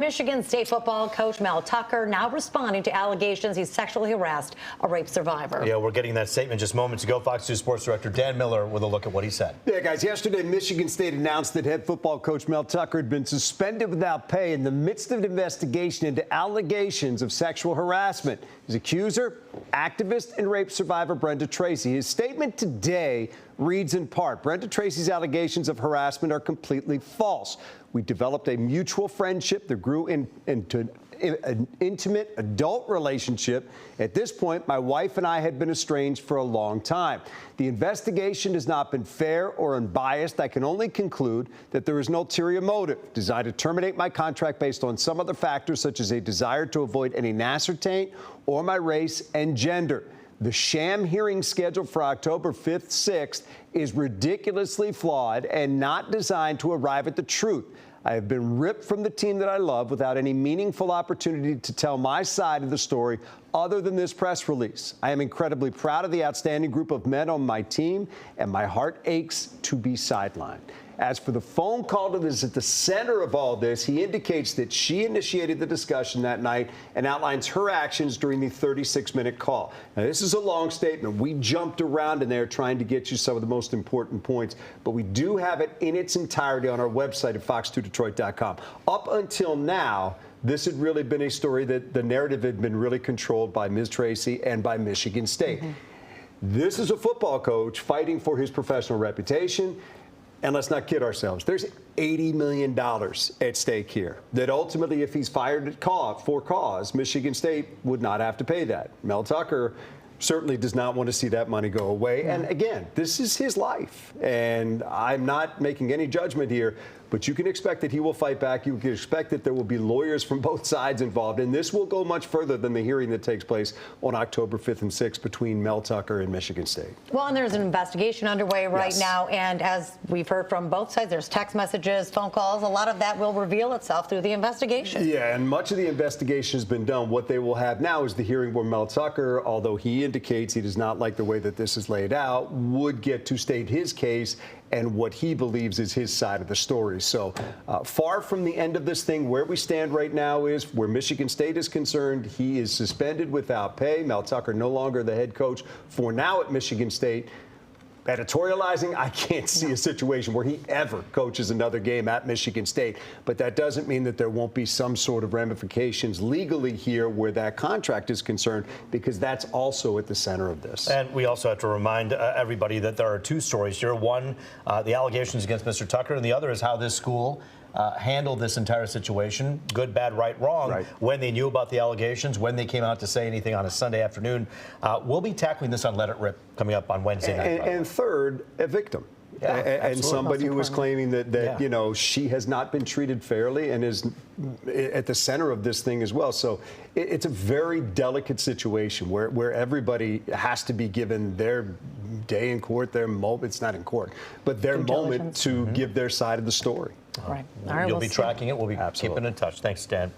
Michigan State football coach Mel Tucker now responding to allegations he sexually harassed a rape survivor. Yeah, we're getting that statement just moments ago. Fox 2 Sports Director Dan Miller with a look at what he said. Yeah, guys, yesterday Michigan State announced that head football coach Mel Tucker had been suspended without pay in the midst of an investigation into allegations of sexual harassment. His accuser, activist and rape survivor Brenda Tracy. His statement today reads in part, Brenda Tracy's allegations of harassment are completely false. We developed a mutual friendship that grew into an intimate adult relationship. At this point, my wife and I had been estranged for a long time. The investigation has not been fair or unbiased. I can only conclude that there is no ulterior motive designed to terminate my contract based on some other factors, such as a desire to avoid any nasser taint or my race and gender. The sham hearing scheduled for October 5th, 6th is ridiculously flawed and not designed to arrive at the truth. I have been ripped from the team that I love without any meaningful opportunity to tell my side of the story other than this press release. I am incredibly proud of the outstanding group of men on my team, and my heart aches to be sidelined. As for the phone call that is at the center of all this, he indicates that she initiated the discussion that night and outlines her actions during the 36-minute call. Now, this is a long statement. We jumped around in there trying to get you some of the most important points, but we do have it in its entirety on our website at fox2detroit.com. Up until now, this had really been a story that the narrative had been really controlled by Ms. Tracy and by Michigan State. This is a football coach fighting for his professional reputation. And let's not kid ourselves. There's $80 million at stake here that ultimately, if he's fired for cause, Michigan State would not have to pay that. Mel Tucker certainly does not want to see that money go away. And again, this is his life. And I'm not making any judgment here, but you can expect that he will fight back. You can expect that there will be lawyers from both sides involved. And this will go much further than the hearing that takes place on October 5th and 6th between Mel Tucker and Michigan State. Well, and there's an investigation underway right now. And as we've heard from both sides, there's text messages, phone calls. A lot of that will reveal itself through the investigation. Yeah, and much of the investigation has been done. What they will have now is the hearing where Mel Tucker, although he indicates he does not like the way that this is laid out, would get to state his case and what he believes is his side of the story. So far from the end of this thing, where we stand right now is where Michigan State is concerned. He is suspended without pay. Mel Tucker no longer the head coach for now at Michigan State. Editorializing, I can't see a situation where he ever coaches another game at Michigan State. But that doesn't mean that there won't be some sort of ramifications legally here where that contract is concerned, because that's also at the center of this. And we also have to remind everybody that there are two stories here. One, the allegations against Mr. Tucker, and the other is how this school handled this entire situation, good, bad, right, wrong, when they knew about the allegations, when they came out to say anything on a Sunday afternoon. We'll be tackling this on Let It Rip coming up on Wednesday night. And third, a victim. Yeah, and somebody who was claiming that you know, she has not been treated fairly and is at the center of this thing as well. So it's a very delicate situation where everybody has to be given their day in court, their moment. It's not in court, but their moment to give their side of the story. Right. You'll be tracking it. We'll be keeping in touch. Thanks, Dan.